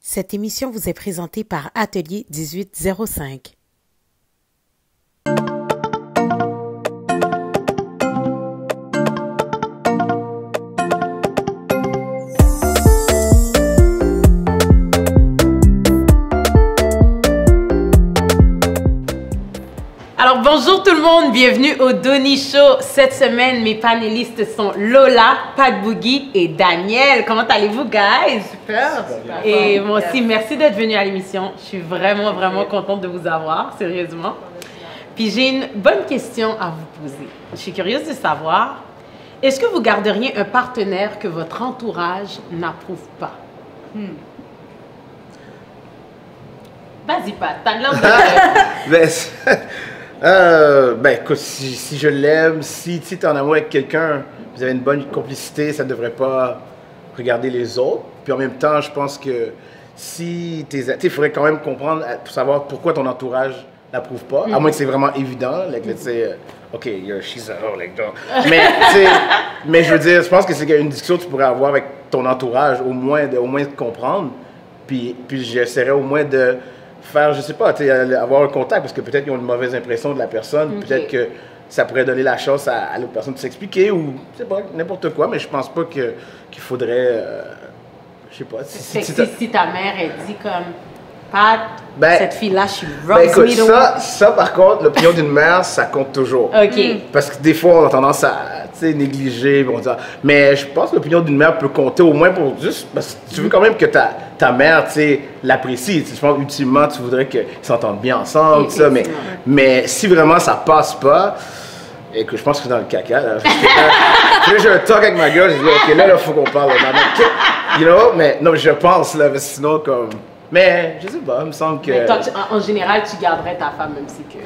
Cette émission vous est présentée par Atelier 1805. Alors bonjour tout le monde, bienvenue au Donny Show. Cette semaine, mes panélistes sont Lola, Pat Boogie et Daniel. Comment allez-vous, guys? Super. Et moi aussi, merci d'être venu à l'émission. Je suis vraiment contente de vous avoir, sérieusement. Puis j'ai une bonne question à vous poser. Je suis curieuse de savoir, est-ce que vous garderiez un partenaire que votre entourage n'approuve pas? Vas-y, Pat, t'as l'air de... Ben, écoute, si je l'aime, si tu es en amour avec quelqu'un, vous avez une bonne complicité, ça ne devrait pas regarder les autres. Puis en même temps, je pense que si il faudrait quand même comprendre pour savoir pourquoi ton entourage n'approuve pas, à moins que c'est vraiment évident, like, let's say, OK, she's a hoe, like, mais je veux dire, je pense que c'est une discussion que tu pourrais avoir avec ton entourage, au moins de comprendre, puis j'essaierais au moins de faire, je sais pas, avoir un contact, parce que peut-être qu'ils ont une mauvaise impression de la personne, peut-être que ça pourrait donner la chance à l'autre personne de s'expliquer, ou, je sais pas, n'importe quoi, mais je pense pas qu'il faudrait, je sais pas. Si ta mère, elle dit comme, Pat, cette fille-là, she rubs me the way. Ça, par contre, l'opinion d'une mère, ça compte toujours. OK. Parce que des fois, on a tendance à négliger, bon, mais je pense que l'opinion d'une mère peut compter au moins pour juste, parce que tu veux quand même que ta mère, l'apprécie. Je pense ultimement, tu voudrais qu'ils s'entendent bien ensemble, tout ça, mais si vraiment ça passe pas, et que je pense que c'est dans le caca, là, je talk avec ma gueule, je dis, OK, là, il faut qu'on parle, mais non, je pense, là, parce que sinon, comme... Mais je sais pas, il me semble que... Mais toi, en général, tu garderais ta femme, même si que...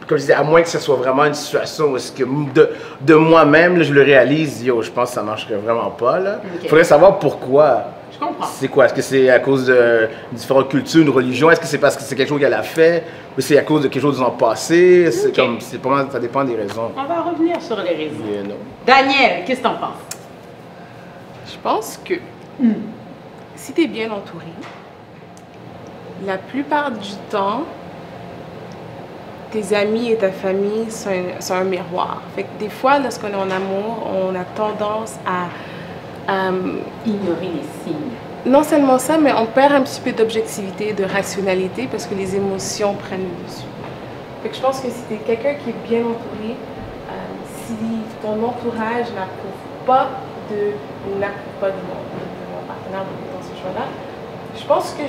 Comme je disais, à moins que ce soit vraiment une situation où est-ce que de moi-même, je le réalise, je pense que ça marcherait vraiment pas, là. Il faudrait savoir pourquoi. Je comprends. C'est quoi? Est-ce que c'est à cause de différentes cultures, une religion? Est-ce que c'est parce que c'est quelque chose qu'elle a fait? Ou c'est à cause de quelque chose dans le passé? C'est comme, ça dépend des raisons. On va revenir sur les raisons. Daniel, qu'est-ce que t'en penses? Je pense que si tu es bien entouré, la plupart du temps, tes amis et ta famille sont un miroir. Fait que des fois, lorsqu'on est en amour, on a tendance à ignorer les signes. Non seulement ça, mais on perd un petit peu d'objectivité, de rationalité, parce que les émotions prennent le dessus. Fait que je pense que si tu es quelqu'un qui est bien entouré, si ton entourage n'approuve pas de mon partenaire dans ce choix-là, je pense que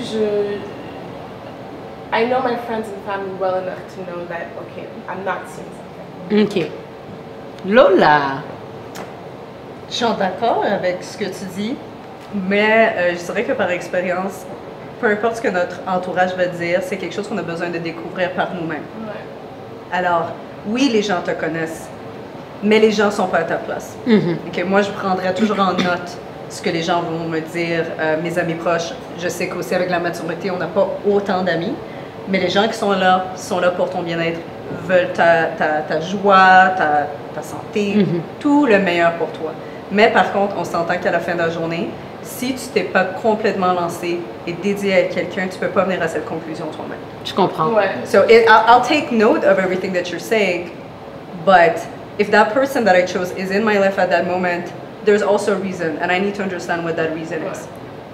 I know my friends and family well enough to know that, okay, I'm not seeing something. OK. Lola! Je suis d'accord avec ce que tu dis, mais je dirais que par expérience, peu importe ce que notre entourage va dire, c'est quelque chose qu'on a besoin de découvrir par nous-mêmes. Ouais. Alors, oui, les gens te connaissent, mais les gens ne sont pas à ta place. Okay, moi, je prendrais toujours en note ce que les gens vont me dire, mes amis proches. Je sais qu'aussi avec la maturité, on n'a pas autant d'amis. Mais les gens qui sont là pour ton bien-être, veulent ta joie, ta santé, tout le meilleur pour toi. Mais par contre, on s'entend qu'à la fin de la journée, si tu t'es pas complètement lancé et dédié à quelqu'un, tu peux pas venir à cette conclusion toi-même. Je comprends. Ouais. So I'll take note of everything that you're saying, but if that person that I chose is in my life at that moment, there's also a reason, and I need to understand what that reason is.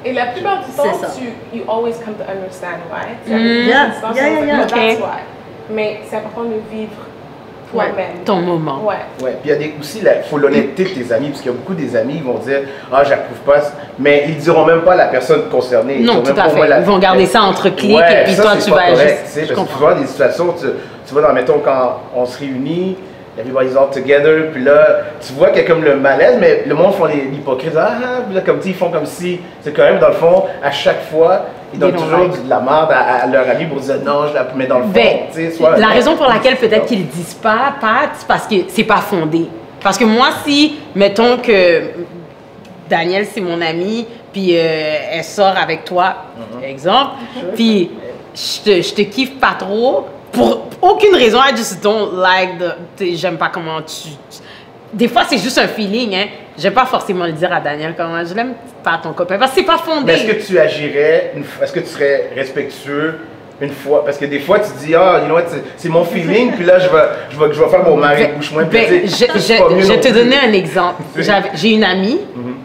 Et la plupart du temps, you always come to understand why. Okay. That's why. Mais c'est important de vivre toi-même. Ton moment. Ouais. Puis il y a aussi, il faut l'honnêteté de tes amis, parce qu'il y a beaucoup des amis qui vont dire « Ah, j'approuve pas », mais ils diront même pas à la personne concernée. Non, tout à fait. Ils vont garder ça entre clics et puis toi, tu vas agir. Parce que tu vois des situations, tu vois, mettons, quand on se réunit, everybody's all together, puis là, tu vois qu'il y a comme le malaise, mais le monde font l'hypocrite, puis là, comme ils font comme si, c'est quand même, dans le fond, à chaque fois, ils donnent toujours de la merde à leur ami pour dire non, je la mets dans le fond. La raison pour laquelle peut-être qu'ils le disent pas, Pat, c'est parce que c'est pas fondé. Parce que moi, si, mettons que Daniel, c'est mon ami, puis elle sort avec toi, exemple, puis je te kiffe pas trop, pour aucune raison, I just don't like j'aime pas comment des fois, c'est juste un feeling, hein. je vais pas forcément le dire à Daniel comment je l'aime, pas à ton copain, parce que c'est pas fondé. Mais est-ce que tu agirais, est-ce que tu serais respectueux une fois? Parce que des fois, tu te dis, ah, you know what, c'est mon feeling, puis là, je vais faire mon mari bouche-moi. Je vais te donner un exemple. J'ai une amie,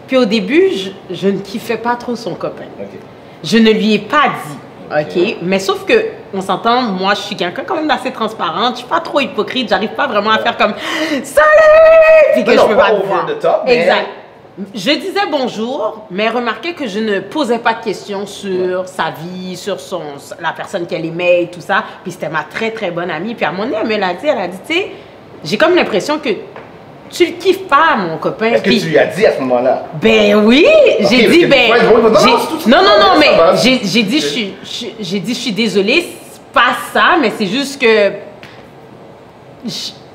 puis au début, je ne kiffais pas trop son copain. Okay. Je ne lui ai pas dit, OK? Mais sauf que, on s'entend, moi, je suis quelqu'un quand même d'assez transparente, je suis pas trop hypocrite, j'arrive pas vraiment à faire comme « Salut! » Puis que je peux pas le voir. Exact. Je disais bonjour, mais remarquez que je ne posais pas de questions sur sa vie, sur la personne qu'elle aimait et tout ça. Puis c'était ma très, très bonne amie. Puis à un moment donné, elle a dit, tu sais, j'ai comme l'impression que tu le kiffes pas, mon copain. Est-ce que tu lui as dit à ce moment-là? Ben oui, j'ai dit, non, mais j'ai dit, je suis désolée, c'est pas ça, mais c'est juste que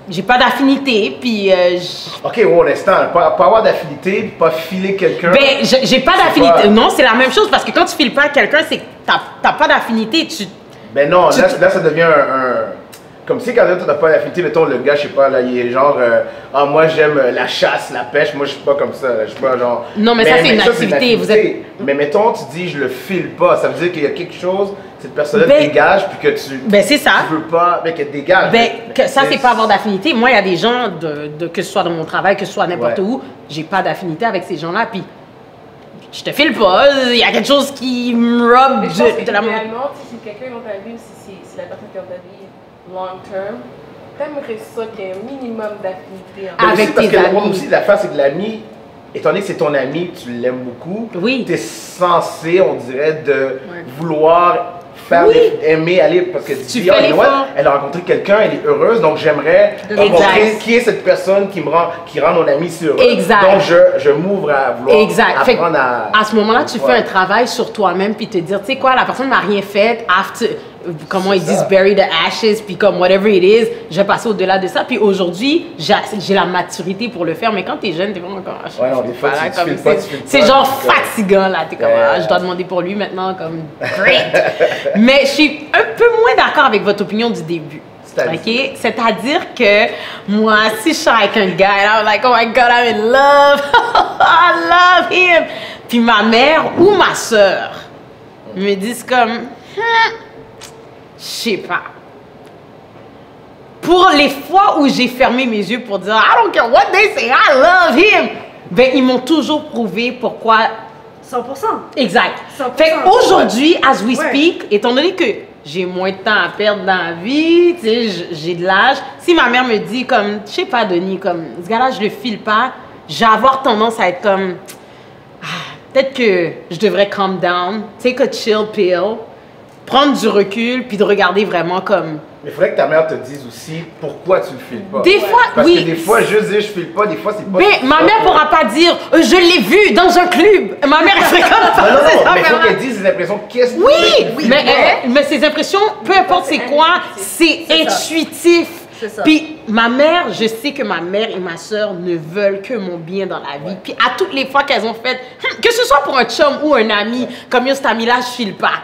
j'ai pas d'affinité, puis... OK, un instant, pas avoir d'affinité, pas filer quelqu'un... Ben, j'ai pas d'affinité. Non, c'est la même chose, parce que quand tu files pas quelqu'un, c'est que t'as pas d'affinité, Ben non, là, ça devient comme si quand tu n'as pas d'affinité, mettons, le gars, je sais pas, là, il est genre, ah, moi, j'aime la chasse, la pêche, moi, je suis pas comme ça, je suis pas genre... Non, mais ça, c'est une activité, vous êtes... Mais mettons, tu dis, je le file pas, ça veut dire qu'il y a quelque chose, cette personne-là dégage, puis que tu... Ben, c'est ça. Tu veux pas, mais qu'elle dégage. Ben, ça, c'est pas avoir d'affinité. Moi, il y a des gens, que ce soit dans mon travail, que ce soit n'importe où, j'ai pas d'affinité avec ces gens-là, puis je te file pas, il y a quelque chose qui me rub de la main. Idéalement, si c'est quelqu'un dans ta vie, si c'est la personne qui est dans ta vie long term, t'aimerais ça qu'il y ait un minimum d'affinité avec tes amis. Parce que moi aussi, l'affaire, c'est que l'ami, étant donné que c'est ton ami, tu l'aimes beaucoup, tu es censé, on dirait, de vouloir faire aimer, aller, parce que tu dis, elle a rencontré quelqu'un, elle est heureuse, donc j'aimerais rencontrer qui est cette personne qui rend mon ami si heureux. Exact. Donc je m'ouvre à vouloir apprendre à ce moment-là, tu fais un travail sur toi-même, puis te dire, tu sais quoi, la personne m'a rien fait, comment ils disent, bury the ashes, puis comme whatever it is, je vais passer au-delà de ça. Puis aujourd'hui, j'ai la maturité pour le faire, mais quand t'es jeune, t'es vraiment comme... C'est genre fatigant, là. T'es comme, je dois demander pour lui maintenant, comme, great. Mais je suis un peu moins d'accord avec votre opinion du début. OK? C'est-à-dire que moi, si je suis avec un gars, I'm like, oh my God, I'm in love. I love him. Puis ma mère ou ma soeur me disent comme... Je sais pas. Pour les fois où j'ai fermé mes yeux pour dire I don't care what they say, I love him, ben ils m'ont toujours prouvé pourquoi. 100%. Exact. 100%. Fait qu'aujourd'hui, as we speak, étant donné que j'ai moins de temps à perdre dans la vie, tu sais, j'ai de l'âge, si ma mère me dit comme, je sais pas Denis, comme ce gars-là je le file pas, je vais avoir tendance à être comme, peut-être que je devrais calm down, take a chill pill. Prendre du recul, puis de regarder vraiment comme... Mais il faudrait que ta mère te dise aussi pourquoi tu le files pas. Des fois, parce que des fois, juste dire je file pas, des fois, c'est pas... Mais ma mère pourra pas dire je l'ai vu dans un club. Ma mère, elle fréquente pas. Non, mais il faut qu'elle dise ses impressions. Qu'est-ce que mais ses impressions, peu importe c'est quoi, c'est intuitif. Puis ma mère, je sais que ma mère et ma soeur ne veulent que mon bien dans la vie. Puis à toutes les fois qu'elles ont fait, que ce soit pour un chum ou un ami, comme cet ami-là, je file pas.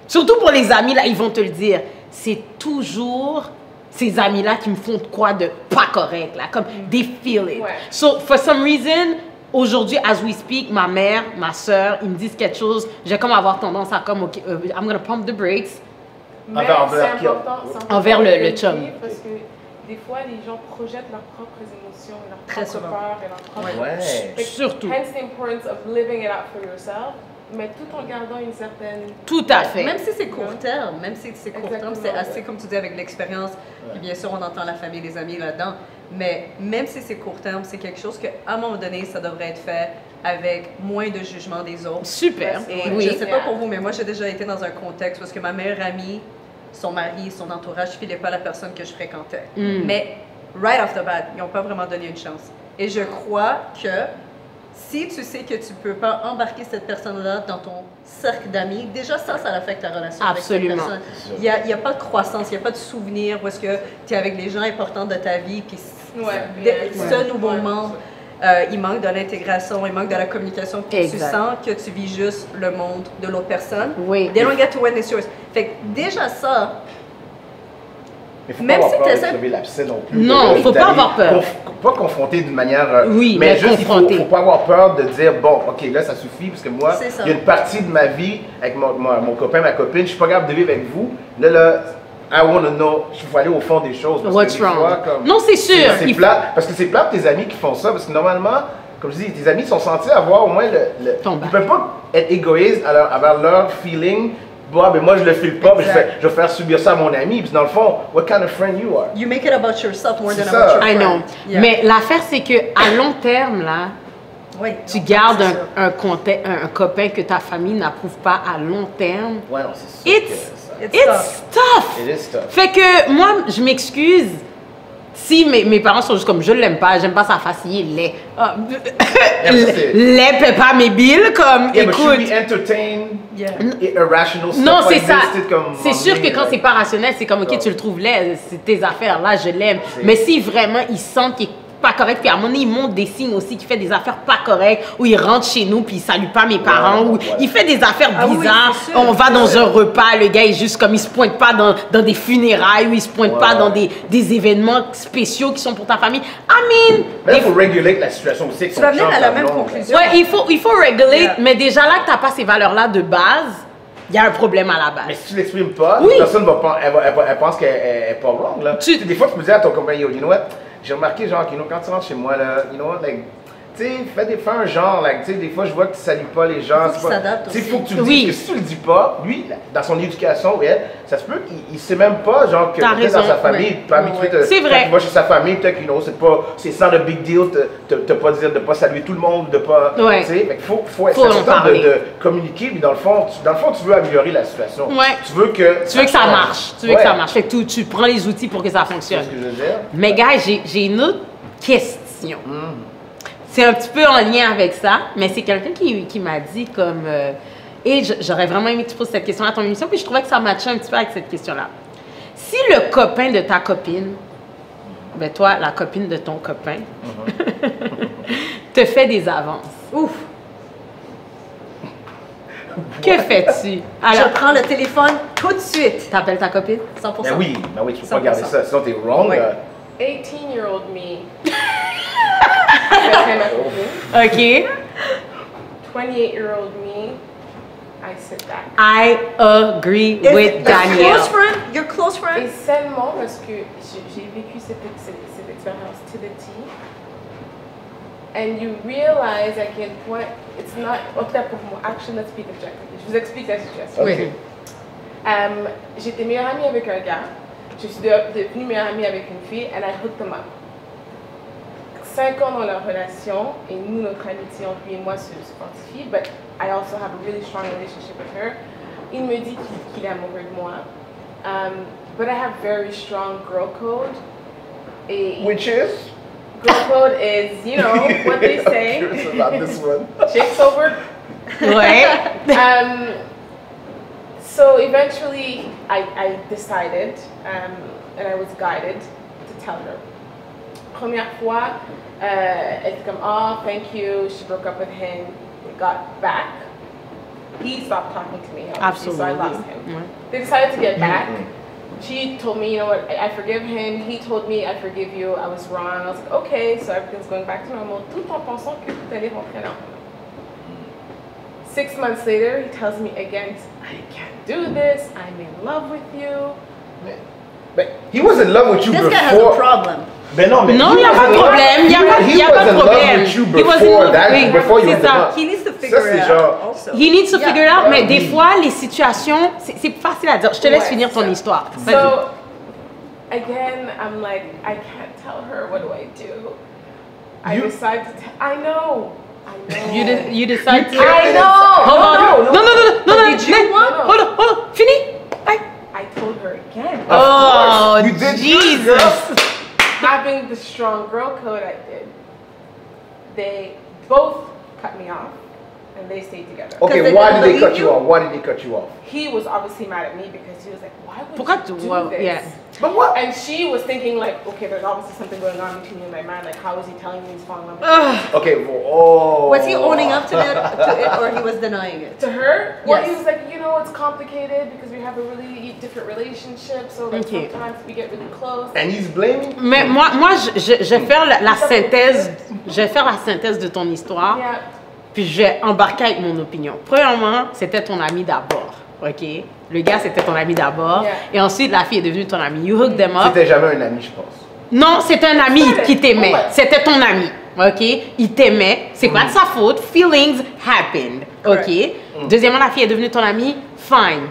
Surtout pour les amis, là, ils vont te le dire. C'est toujours ces amis-là qui me font quoi de pas correct, là. Comme, they feel it. So, for some reason, aujourd'hui, as we speak, ma mère, ma soeur, ils me disent quelque chose, j'ai comme avoir tendance à comme, OK, I'm gonna pump the brakes. Mais c'est important envers le chum. Parce que des fois, les gens projettent leurs propres émotions, leurs propres peurs et leurs propres... Surtout. Hence the importance of living it out for yourself. Mais tout en gardant une certaine... Tout à fait. Même si c'est court terme, c'est assez, comme tu dis, avec l'expérience. Puis bien sûr, on entend la famille, les amis là-dedans. Mais même si c'est court terme, c'est quelque chose qu'à un moment donné, ça devrait être fait avec moins de jugement des autres. Super. Et je ne sais pas pour vous, mais moi, j'ai déjà été dans un contexte parce que ma meilleure amie, son mari, son entourage, ne filait pas la personne que je fréquentais. Mais right off the bat, ils n'ont pas vraiment donné une chance. Et je crois que... Si tu sais que tu ne peux pas embarquer cette personne-là dans ton cercle d'amis, déjà ça affecte ta relation avec cette personne. Il n'y a pas de croissance, il n'y a pas de souvenir où est-ce que tu es avec les gens importants de ta vie, puis ce nouveau membre, il manque de l'intégration, il manque de la communication, puis tu sens que tu vis juste le monde de l'autre personne. They don't get to witness yours. Fait que déjà ça... Mais faut Même pas si avoir peur t'essaies- de crever l'abcès non plus. Non, faut pas avoir peur. Pas confronter d'une manière... Oui, mais mais juste, confronter. faut pas avoir peur de dire, bon, OK, là, ça suffit, parce que moi, C'est ça. il y a une partie de ma vie avec mon copain, ma copine, je suis pas capable de vivre avec vous. Là, I want to know, il faut aller au fond des choses. Parce What's que des wrong? fois, comme, Non, c'est sûr. C'est Il plate, parce que c'est plate tes amis qui font ça, parce que normalement, comme je dis, tes amis sont censés avoir au moins Ton ils bac. peuvent pas être égoïstes envers leur feeling. Bon, ben moi je le file pas, mais je vais faire subir ça à mon ami. Puis dans le fond, what kind of friend you are? You make it about yourself more C'est than ça. about your I friend. know. Yeah. Mais l'affaire, c'est que à long terme, là, Oui, tu non, gardes c'est ça. un copain que ta famille n'approuve pas à long terme. Ouais, non, c'est sûr. It's, que It's it's tough. It is tough. Fait que moi, je m'excuse si mes parents sont juste comme je l'aime pas, j'aime pas sa face, il est laid. Ah, laid paie pas mes billes, comme Yeah, but should écoute. we entertain Yeah. irrational stuff Non, c'est like ça. this, comme C'est sûr que quand like- c'est pas rationnel, c'est comme, ok, tu le trouves laid, c'est tes affaires, là, je l'aime. C'est- Mais si vraiment il sent qu'il est pas correct, puis à un moment donné, il montre des signes aussi qu'il fait des affaires pas correctes, ou il rentre chez nous, puis il salue pas mes parents, ou voilà. il fait des affaires Ah oui, bizarres. c'est sûr, On va c'est dans sûr. un repas, le gars est juste comme, il se pointe pas dans des funérailles, ou il se pointe pas dans des événements spéciaux qui sont pour ta famille. I mean, Mais il faut réguler la situation aussi. avec Tu ton vas venir chum, à la ta même blonde. conclusion. ouais, il faut regulate, Yeah. mais déjà là que t'as pas ces valeurs-là de base, il y a un problème à la base. Mais si tu l'exprimes pas, Oui. la personne va pas, elle pense qu'elle est pas wrong. Là. Tu- Tu sais, des fois, tu peux dire à ton compagnon, you know what, j'ai remarqué, genre, you know, quand tu rentres chez moi, là, you know what, like, tu sais, fais un genre, like, tu sais, des fois, je vois que tu salues pas les gens. Faut c'est qu'il pas- s'adapte Tu sais, aussi. faut que tu le Oui. dises, que si tu le dis pas, lui, dans son éducation, elle, ça se peut qu'il sait même pas, genre, que T'as peut-être dans raison, sa famille, ouais. pas habitué Ouais. de. C'est vrai. Quand tu vas chez sa famille, peut-être que, you know, c'est sans de big deal, de pas dire, de pas saluer tout le monde, de pas. Ouais. Tu sais, fait qu'il faut Faut c'est en important parler. de communiquer, puis dans le fond, tu veux améliorer la situation. Ouais. Tu veux que Tu veux que ça change. marche. Tu veux que Ouais. ça marche. Fait que tu prends les outils pour que ça C'est fonctionne. ce que je veux dire. Mais gars, j'ai une autre question. C'est un petit peu en lien avec ça, mais c'est quelqu'un qui m'a dit comme... et j'aurais vraiment aimé que tu poses cette question à ton émission, puis je trouvais que ça matchait un petit peu avec cette question-là. Si le copain de ta copine, ben toi, la copine de ton copain, te fait des avances, Ouf. que fais-tu? Je Alors, prends le téléphone tout de suite. t'appelles ta copine? 100%. Ben oui, tu peux pas 100%. garder ça, sinon t'es wrong. Ouais. là. 18-year-old me. Après ma copine. OK. 28-year-old me. I sit back. I agree Is with it Danielle. Close friend? Your close Et friend? seulement parce que j'ai vécu cette expérience to the T. And you realize à quel point it's not, en tout cas pour moi, actually let's speak objectively. Je vous explique la situation. Ok. J'étais meilleure amie avec un gars. Je suis devenue meilleure amie avec une fille and I hooked them up. 5 ans dans leur relation et nous, notre amitié entre lui et moi se fortifie, but I also have a really strong relationship with her. Il me dit qu'il est amoureux de moi. But I have very strong girl code. Et Which is? girl code is, you know, what they say. Curious about this one. Chicks over. Ouais. So eventually I decided, and I was guided to tell her. Première fois, elle était comme, oh, thank you, she broke up with him, we got back. He stopped talking to me, obviously, so I lost him. Ouais. They decided to get back. Mm-hmm. She told me, you know what, I forgive him. He told me, I forgive you, I was wrong. I was like, okay, so everything's going back to normal, tout en pensant que tout allait rentrer là. 6 months later, he tells me again, I can't do this, I'm in love with you. But he was in love with you This before. guy has a problem. Ben non, mais Non, he il n'y a was pas de in love- problème. Il n'y a pas he il y a was pas de in love problème. with you He was in before love- that, oui, before you c'est were ça. in He needs to Ça, figure c'est it genre- out also. He needs to Yeah. figure it out, mais Oui. des fois, les situations, c'est facile à dire. Je te laisse Ouais, finir ton ça. histoire. Vas-y. So, again, I'm like, I can't tell her, what do I do? I You- decide to I know. You decide to... I know! Hold on. No, Non, non, non, non, non. Did you non. want- Hold on, hold on. Fini. Bye. I told her again. Oh, You did good, Jesus. girl. Having the strong girl code I did, they both cut me off. and they stayed together. Okay, they why didn't did they cut believe you you? off? Why did they cut you off? He was obviously mad at me because he was like, why would Pourquoi you tu- do well, this? yeah. But what? And she was thinking like, okay, there's obviously something going on between me and my man. Like, how is he telling me he's falling in love with me? Ugh. Okay, well, oh. Was he owning up to it, or he was denying it? To her? Well, he Yes. was like, you know, it's complicated because we have a really different relationship. So like Okay. sometimes we get really close. And he's blaming? Mais moi je vais faire la synthèse, je vais faire la synthèse de ton histoire, Yeah. puis je vais embarquer avec mon opinion. Premièrement, c'était ton ami d'abord, ok? Le gars, c'était ton ami d'abord, Yeah. et ensuite, la fille est devenue ton ami. You hooked them up. C'était jamais un ami, je pense. Non, c'était un ami qui t'aimait. Ouais. C'était ton ami, ok? Il t'aimait, c'est pas de sa faute. Feelings happened, ok? Deuxièmement, la fille est devenue ton ami, fine.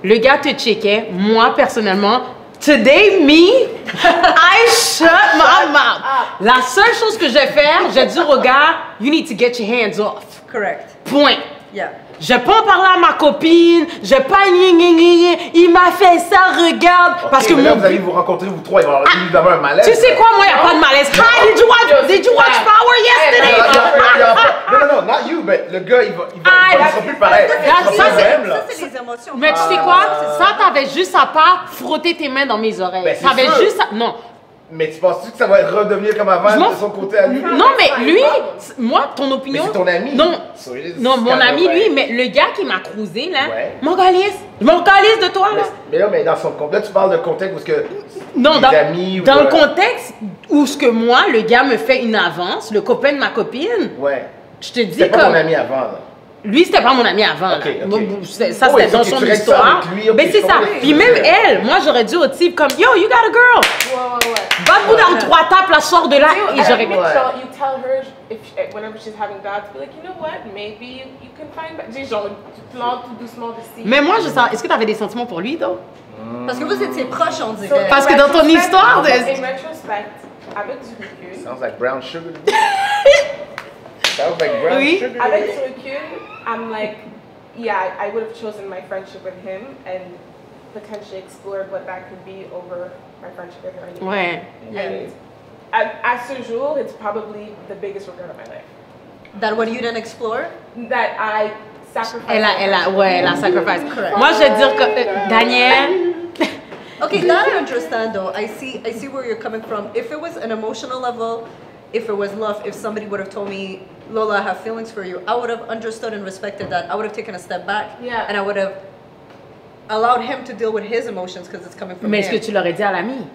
Le gars te checkait, moi, personnellement, today, me, I shut my mouth. La seule chose que je vais faire, je vais dire au gars, you need to get your hands off. Correct. Point. Yeah. Je vais pas en parler à ma copine, je vais pas il m'a fait ça, regarde. Parce que mais là, mon vous allez vous rencontrer, vous trois, il va y avoir évidemment un malaise. tu sais quoi, moi, il n'y a pas de malaise. Hi, did you watch Power yesterday? Non, not you, but le gars, il sera plus pareil. ça, Il sera plus c'est- le même, là. Ça, c'est les émotions. Mais tu sais quoi? Ça, t'avais juste à pas frotter tes mains dans mes oreilles. Ben, c'est T'avais sûr. juste à... Non. Mais tu penses-tu que ça va redevenir comme avant Je m'en de son côté à lui? Non, mais lui, moi, ton Mais opinion... c'est ton ami. Non. So it is Non, mon kind of ami, lui, like- mais le gars qui m'a cruisé, là, Ouais. mon calisse, je m'en calisse de toi, là. Mais là, mais dans son contexte, là, tu parles de contexte où est-ce que Non, les amis dans ou, le contexte où ce que moi, le gars me fait une avance, le copain de ma copine, Ouais. je te dis C'était pas comme... ton ami avant, là. Lui, c'était pas mon ami avant. là. Ok, ok. Moi, ça, Oh, c'était il dans faut que son tu règles ça histoire. avec lui, ok, Mais c'est je ça. comprends. Puis même elle, moi, j'aurais dit au type comme, yo, you got a girl. Ouais. Va te bout dans 3 tapes, la sort de là, et j'aurais... Make sure you tell her if whenever she's having doubts, be like, you know what, maybe you can find back. Genre, tu plantes tout doucement de seed. Mais moi, je sens... Est-ce que tu avais des sentiments pour lui, toi? Parce que vous étiez proches, on So, dirait. Parce que dans ton retrospect- histoire de- In retrospect, avec du recul, Sounds like brown sugar. Sounds like brown Oui. sugar. avec du recul, I'm like, yeah, I would have chosen my friendship with him and potentially explored what that could be over my friendship with her. Anyway. Ouais. And at ce jour, it's probably the biggest regret of my life. That what you didn't explore? That I sacrificed. Elle a sacrifice. Correct. Moi, je vais dire que... Daniel... Okay, that I understand though. I see where you're coming from. If it was an emotional level, if it was love, if somebody would have told me, Lola, I have feelings for you, I would have understood and respected that. I would have taken a step back. Yeah. And I would have allowed him to deal with his emotions because it's coming from Mais him. est-ce que tu l'aurais dit à l'ami?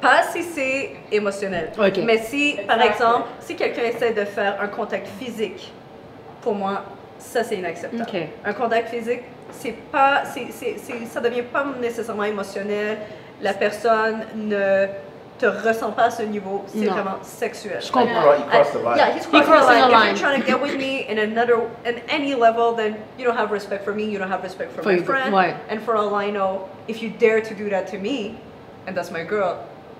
Pas si c'est émotionnel. Ok. Mais si, par Exactly. exemple, si quelqu'un essaie de faire un contact physique, pour moi, ça c'est inacceptable. Ok. Un contact physique, ça devient pas nécessairement émotionnel. La personne ne te ressent pas à ce niveau. C'est Non. vraiment sexuel. Je comprends. He crossed the line. Yeah, he's He crossing crossing the the line. line. If you're trying to get with me in any level, then you don't have respect for me. You don't have respect for For my you, friend. ouais. And for all I know, if you dare to do that to me, and that's my girl,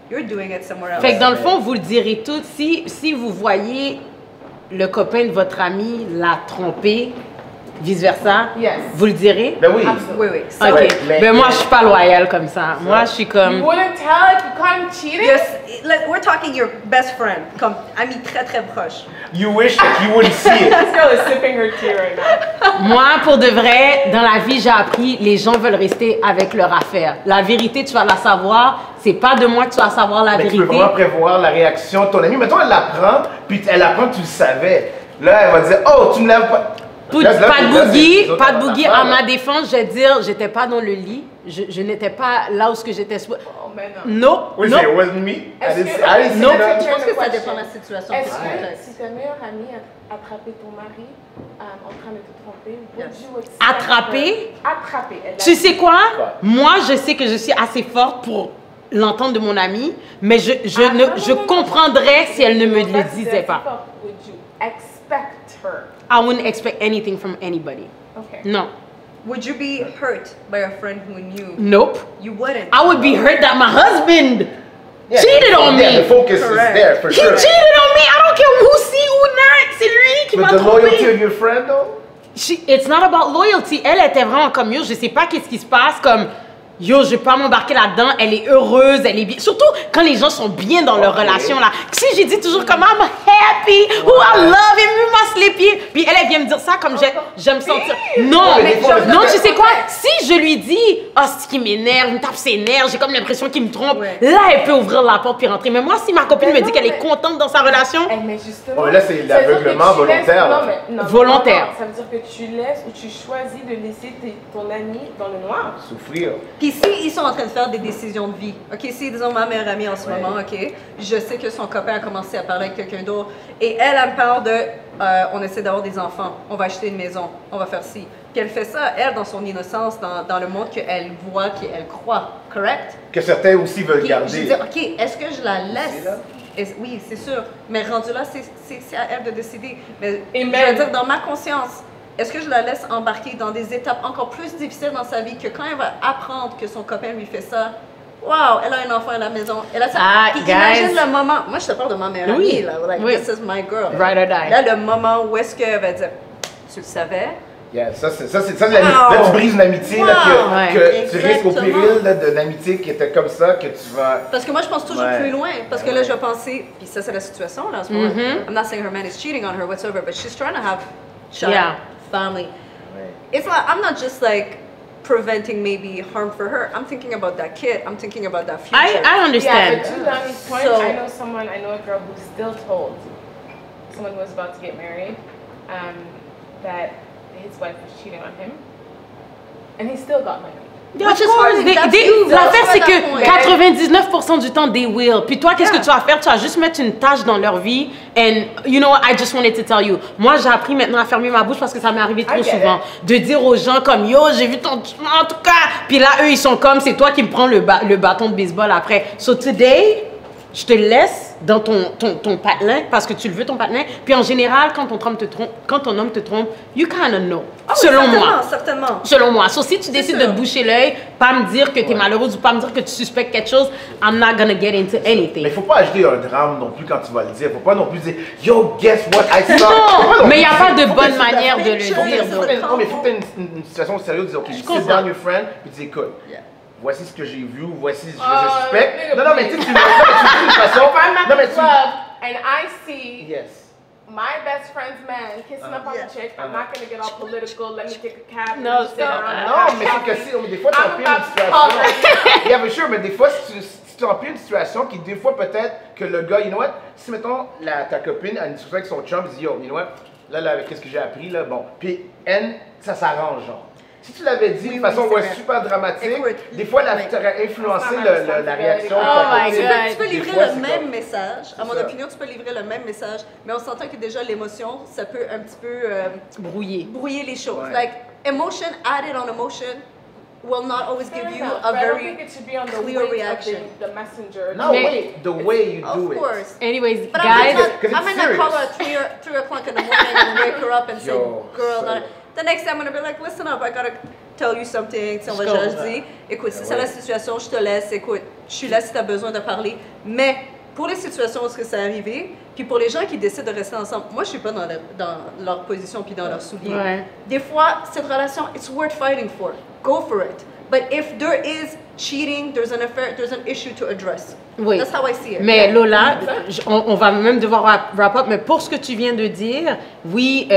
you're doing it somewhere else. Fait que dans le fond, vous le direz tout. Si vous voyez le copain de votre ami la tromper, vice-versa, Yes. vous le direz? Ben oui. Oui, oui. Ça, Ok. Ouais, mais- Ben moi, je suis pas loyale comme ça. Moi, je suis You comme... wouldn't tell if you caught him cheating? Yes, we're talking your best friend, comme ami très très proche. You wish that you wouldn't see it. This girl is sipping her tea right now. Moi, pour de vrai, dans la vie, j'ai appris, les gens veulent rester avec leur affaire. La vérité, tu vas la savoir. C'est pas de moi que tu vas savoir la Mais tu vérité. peux vraiment prévoir la réaction de ton ami. Mettons, elle l'apprend, puis elle apprend que tu le savais. Là, elle va dire, oh, tu me l'as pas. Pas Là, c'est- de boogie, à ma là. défense, je vais dire, j'étais pas dans le lit. Je n'étais pas là où ce que j'étais. Oh, man, no. Non, Oui, non. c'est it wasn't me. I Est-ce didn't que- see- I didn't see Non. that. Je pense que ça Question. dépend de la situation. Est-ce du que contexte. si ta meilleure amie a attrapé ton mari en train de te tromper, would Yes. you accept Attraper? her- Attraper. Elle Tu a- sais quoi? Quoi? Moi, je sais que je suis assez forte pour l'entendre de mon amie, mais je non. comprendrais si elle ne me le That's disait very pas. fort. Would you expect her? I wouldn't expect anything from anybody. Okay. Non. Would you be hurt by a friend who knew? Nope. You wouldn't. I would be hurt that my husband Yeah, cheated on yeah, me. the focus Correct. is there for He sure. cheated on me. I don't care who see ou not. C'est lui qui But m'a the loyalty trompé. of your friend, though? It's not about loyalty. Elle était vraiment comme yo. Je sais pas qu'est-ce qui se passe. Comme yo, je vais pas m'embarquer là-dedans, elle est heureuse, elle est bien. Surtout quand les gens sont bien dans leur relation, là. Si j'ai dit toujours comme, I'm happy, who I love, et me masse les pieds. Puis elle vient me dire ça comme j'aime sentir. Non, non, tu sais quoi? Si je lui dis, oh, ce qui m'énerve, il me tape ses nerfs, j'ai comme l'impression qu'il me trompe, là, elle peut ouvrir la porte puis rentrer. Mais moi, si ma copine me dit qu'elle est contente dans sa relation. Mais justement. Là, c'est l'aveuglement volontaire. Volontaire. Ça veut dire que tu laisses ou tu choisis de laisser ton ami dans le noir. Souffrir. Puis si ils sont en train de faire des décisions de vie, ok, si disons ma meilleure amie en ce moment, ok, je sais que son copain a commencé à parler avec quelqu'un d'autre et elle me parle de, on essaie d'avoir des enfants, on va acheter une maison, on va faire ci. Puis elle fait ça, elle, dans son innocence, dans le monde qu'elle voit, qu'elle croit, correct? Que certains aussi veulent garder. Je veux dire, ok, est-ce que je la laisse? Oui, c'est sûr. Mais rendu là, c'est à elle de décider. Mais je veux dire, dans ma conscience, est-ce que je la laisse embarquer dans des étapes encore plus difficiles dans sa vie que quand elle va apprendre que son copain lui fait ça? Wow, elle a un enfant à la maison. Elle a ça. Puis imagine le moment. Moi, je te parle de ma meilleure amie, là. Like, this is my girl. Right or die. Là, le moment où est-ce qu'elle va dire, tu le savais? Yeah, ça, c'est là, tu brises une amitié, là, que tu risques au péril d'une amitié qui était comme ça, que tu vas... Parce que moi, je pense toujours plus loin. Parce que là, je vais penser, puis ça, c'est la situation, là, en ce moment. I'm not saying her man is cheating on her whatsoever, but she's trying to have child, family. It's like, I'm not just like preventing maybe harm for her. I'm thinking about that kid. I'm thinking about that future. I understand. Yeah, but to Donnie's point, I know a girl who still told someone who was about to get married that his wife was cheating on him, and he still got married. L'affaire, c'est que 99% du temps, they will. Puis toi, qu'est-ce que tu vas faire? Tu vas juste mettre une tâche dans leur vie. And, you know, I just wanted to tell you. Moi, j'ai appris maintenant à fermer ma bouche parce que ça m'est arrivé trop souvent. De dire aux gens comme, yo, j'ai vu ton... En tout cas. Puis là, eux, ils sont comme, c'est toi qui me prends le bâton de baseball après. So today, je te laisse dans ton patelin parce que tu le veux, ton patelin. Puis en général, quand ton homme te trompe, you kind of know. Oh, selon moi. Certainement. Selon moi. So, si tu décides de te boucher l'œil, pas me dire que tu es malheureuse ou pas me dire que tu suspectes quelque chose, I'm not gonna get into anything. Mais il faut pas ajouter un drame non plus quand tu vas le dire. Faut pas non plus dire, yo, guess what, I saw. Non, mais il n'y a pas de bonne manière de le dire. Non, mais il faut que tu aies une situation sérieuse. Dire, OK, je sit down your friend, puis tu dis, écoute. Voici ce que j'ai vu, voici ce que je suspecte. Non, mais tu dis d'une façon. Non, mais club and I see yes. my best friend's man kissing up on the chick, I'm not going to get all political, let me take a cab. Non, mais c'est que si, des fois, tu empiles une situation. Yeah, but sure, mais des fois, si tu empiles une situation qui, des fois, peut-être que le gars, you know what, si, mettons, ta copine a une discussion avec son chum, il dit, yo, you know what, là, qu'est-ce que j'ai appris, là, bon. Puis, elle, ça s'arrange, genre. Si tu l'avais dit de façon super dramatique, des fois, tu aurais influencé la réaction. Oh my God. Tu peux livrer le même message. À mon opinion, tu peux livrer le même message, mais on s'entend que déjà l'émotion, ça peut un petit peu brouiller les choses. Like, emotion added on emotion will not always give you a very clear reaction. The messenger. No, wait, the way you do it. Of course. Anyways, but guys. I'm gonna call her at 3 o'clock in the morning and wake her up and say, girl, the next time I'm gonna be like, listen up, I gotta tell you something. On va dire, écoute, c'est ça la situation, je te laisse, écoute, je suis là si tu as besoin de parler. Mais pour les situations où c'est arrivé, puis pour les gens qui décident de rester ensemble, moi je suis pas dans leur position puis dans leurs souliers. Ouais. Des fois, cette relation, it's worth fighting for. Go for it. But if there is cheating, there's an affair, there's an issue to address. Oui. That's how I see it. Mais Lola, on va même devoir wrap up, mais pour ce que tu viens de dire, oui,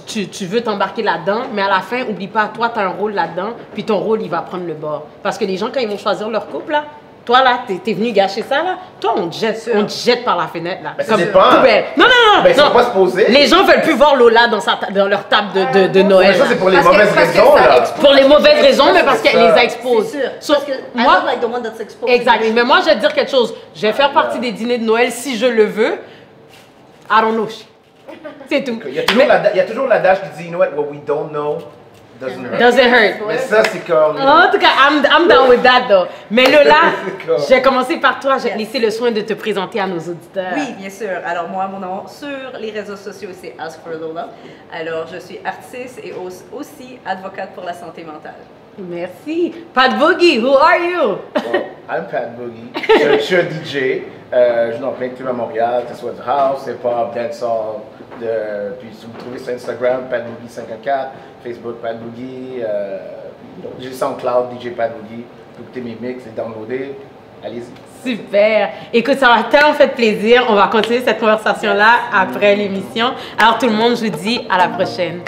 tu veux t'embarquer là-dedans, mais à la fin, oublie pas, toi, tu as un rôle là-dedans, puis ton rôle, il va prendre le bord. Parce que les gens, quand ils vont choisir leur couple, là, toi, là, t'es venu gâcher ça, là. Toi, on te jette par la fenêtre, là. Mais ça dépend. Poubelle. Non. Mais ils ne sont pas se poser. Les gens veulent plus voir Lola dans leur table de Noël. Mais ça, c'est pour les mauvaises raisons, là. Pour les mauvaises raisons, mais parce qu'elle les expose. C'est sûr. Parce que moi, like the one that's exposed. exact. Mais moi, je vais te dire quelque chose. Je vais faire partie des dîners de Noël si je le veux. I don't know. C'est tout. Il y a toujours l'adage qui dit, you know what we don't know doesn't hurt. Mais ça, c'est comme... En tout cas, I'm down with that, though. Mais Lola, je vais commencer par toi. Je vais te laisser le soin de te présenter à nos auditeurs. Oui, bien sûr. Alors, moi, mon nom sur les réseaux sociaux, c'est Ask for Lola. Alors, je suis artiste et aussi advocate pour la santé mentale. Merci. Pat Boogie, who are you? Well, I'm Pat Boogie. Je suis un DJ. Je joue dans plein de clubs à Montréal, que ce soit du house, hip-hop, dancehall. Puis si vous me trouvez sur Instagram, Pat Boogie 514, Facebook Pat Boogie, j'ai SoundCloud, DJ Pat Boogie. écouter mes mix et downloader, allez-y. Super. Écoute, ça m'a tellement fait plaisir. On va continuer cette conversation-là après l'émission. Alors tout le monde, je vous dis à la prochaine.